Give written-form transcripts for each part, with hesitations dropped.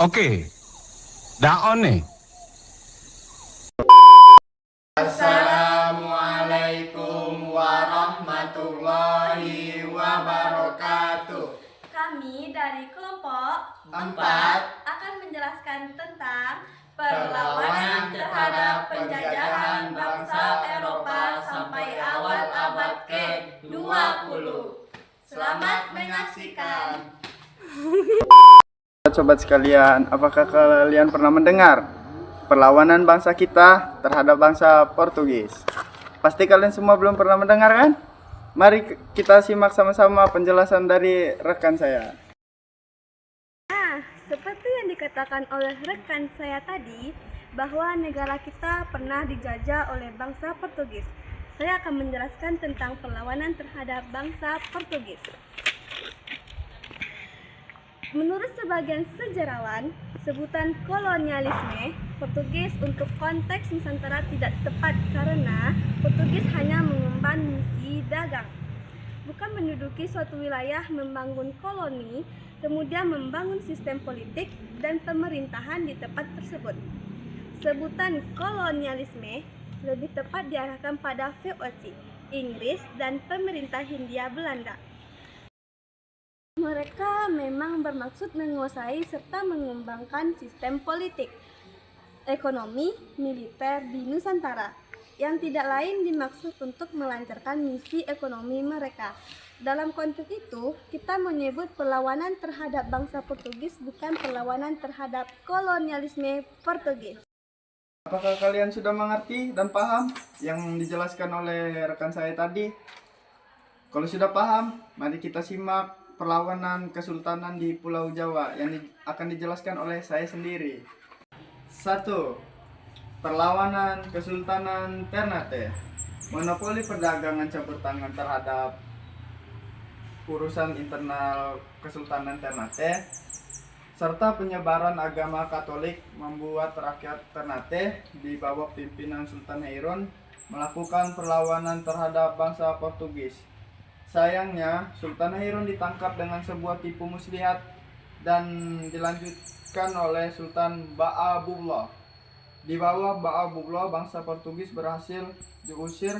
Oke, daon nih. Assalamualaikum warahmatullahi wabarakatuh. Kami dari kelompok 4 akan menjelaskan tentang perlawanan terhadap penjajahan bangsa Eropa sampai awal abad ke-20. Selamat menyaksikan. Sobat sekalian, apakah kalian pernah mendengar perlawanan bangsa kita terhadap bangsa Portugis? Pasti kalian semua belum pernah mendengar kan? Mari kita simak sama-sama penjelasan dari rekan saya. seperti yang dikatakan oleh rekan saya tadi, bahwa negara kita pernah dijajah oleh bangsa Portugis. Saya akan menjelaskan tentang perlawanan terhadap bangsa Portugis. Menurut sebagian sejarawan, sebutan kolonialisme Portugis untuk konteks Nusantara tidak tepat karena Portugis hanya mengemban misi dagang, bukan menduduki suatu wilayah, membangun koloni, kemudian membangun sistem politik dan pemerintahan di tempat tersebut. Sebutan kolonialisme lebih tepat diarahkan pada VOC, Inggris dan pemerintah Hindia Belanda. Mereka memang bermaksud menguasai serta mengembangkan sistem politik, ekonomi, militer di Nusantara, yang tidak lain dimaksud untuk melancarkan misi ekonomi mereka. Dalam konteks itu, kita menyebut perlawanan terhadap bangsa Portugis bukan perlawanan terhadap kolonialisme Portugis. Apakah kalian sudah mengerti dan paham yang dijelaskan oleh rekan saya tadi? Kalau sudah paham, mari kita simak perlawanan Kesultanan di Pulau Jawa yang akan dijelaskan oleh saya sendiri. 1. Perlawanan Kesultanan Ternate. Monopoli perdagangan campur tangan terhadap urusan internal Kesultanan Ternate serta penyebaran agama Katolik membuat rakyat Ternate di bawah pimpinan Sultan Heiron melakukan perlawanan terhadap bangsa Portugis. Sayangnya, Sultan Heiron ditangkap dengan sebuah tipu muslihat dan dilanjutkan oleh Sultan Ba'abullah. Di bawah Ba'abullah, bangsa Portugis berhasil diusir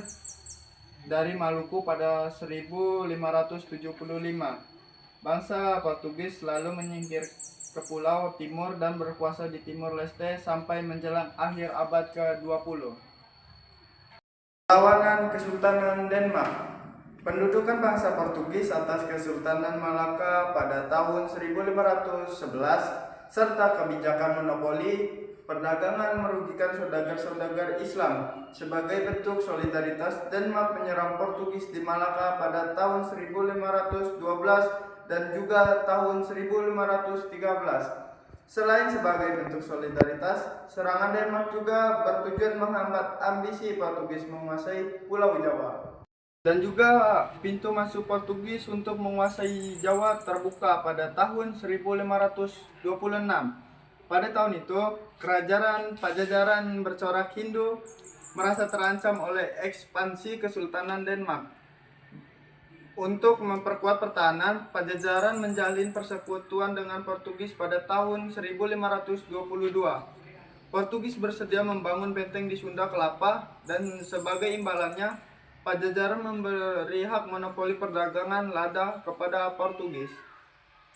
dari Maluku pada 1575. Bangsa Portugis lalu menyingkir ke pulau timur dan berkuasa di Timur Leste sampai menjelang akhir abad ke-20. Perlawanan Kesultanan Denmark. Pendudukan bangsa Portugis atas Kesultanan Malaka pada tahun 1511 serta kebijakan monopoli perdagangan merugikan saudagar-saudagar Islam. Sebagai bentuk solidaritas, Denmark menyerang Portugis di Malaka pada tahun 1512 dan juga tahun 1513. Selain sebagai bentuk solidaritas, serangan Denmark juga bertujuan menghambat ambisi Portugis menguasai Pulau Jawa. Dan juga pintu masuk Portugis untuk menguasai Jawa terbuka pada tahun 1526. Pada tahun itu, kerajaan Pajajaran bercorak Hindu merasa terancam oleh ekspansi Kesultanan Denmark. Untuk memperkuat pertahanan, Pajajaran menjalin persekutuan dengan Portugis pada tahun 1522. Portugis bersedia membangun benteng di Sunda Kelapa dan sebagai imbalannya Pajajaran memberi hak monopoli perdagangan lada kepada Portugis.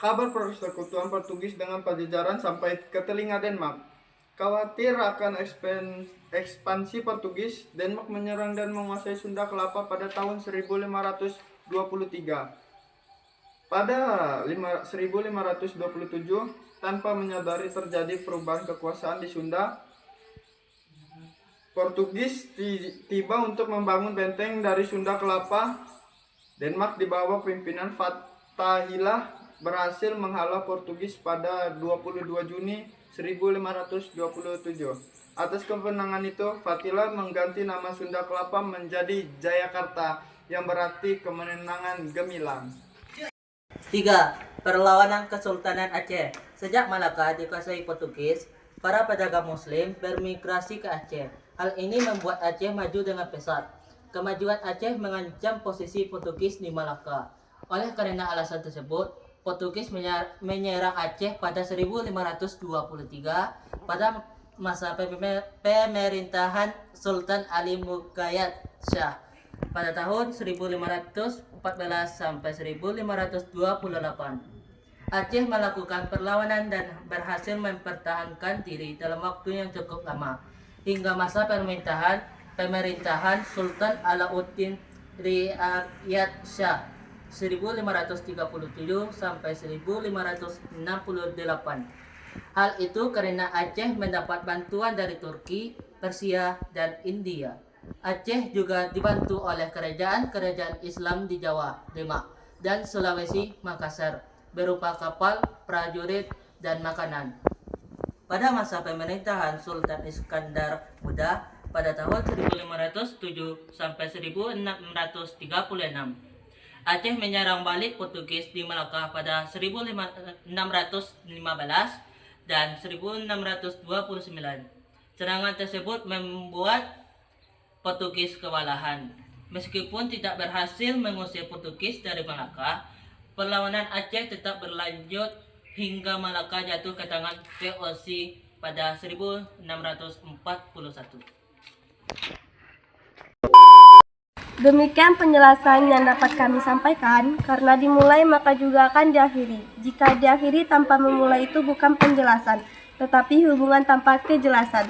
Kabar persekutuan Portugis dengan Pajajaran sampai ke telinga Denmark. Khawatir akan ekspansi Portugis, Denmark menyerang dan menguasai Sunda Kelapa pada tahun 1523. Pada 1527, tanpa menyadari terjadi perubahan kekuasaan di Sunda, Portugis tiba untuk membangun benteng dari Sunda Kelapa. Denmark di bawah pimpinan Fathahillah berhasil menghalau Portugis pada 22 Juni 1527. Atas kemenangan itu, Fathahillah mengganti nama Sunda Kelapa menjadi Jayakarta yang berarti kemenangan gemilang. 3. Perlawanan Kesultanan Aceh. Sejak Malaka dikuasai Portugis, para pedagang Muslim bermigrasi ke Aceh. Hal ini membuat Aceh maju dengan pesat. Kemajuan Aceh mengancam posisi Portugis di Malaka. Oleh karena alasan tersebut, Portugis menyerang Aceh pada 1523 pada masa pemerintahan Sultan Ali Muqayyad Shah pada tahun 1514 sampai 1528. Aceh melakukan perlawanan dan berhasil mempertahankan diri dalam waktu yang cukup lama hingga masa pemerintahan Sultan Alauddin Riyad Shah 1537 sampai 1568. Hal itu karena Aceh mendapat bantuan dari Turki, Persia, dan India. Aceh juga dibantu oleh kerajaan-kerajaan Islam di Jawa, Demak, dan Sulawesi Makassar berupa kapal, prajurit, dan makanan. Pada masa pemerintahan Sultan Iskandar Muda pada tahun 1507 sampai 1636, Aceh menyerang balik Portugis di Melaka pada 1615 dan 1629. Serangan tersebut membuat Portugis kewalahan. Meskipun tidak berhasil mengusir Portugis dari Melaka, perlawanan Aceh tetap berlanjut hingga Melaka jatuh ke tangan VOC pada 1641. Demikian penjelasan yang dapat kami sampaikan. Karena dimulai maka juga akan diakhiri. Jika diakhiri tanpa memulai itu bukan penjelasan, tetapi hubungan tanpa kejelasan.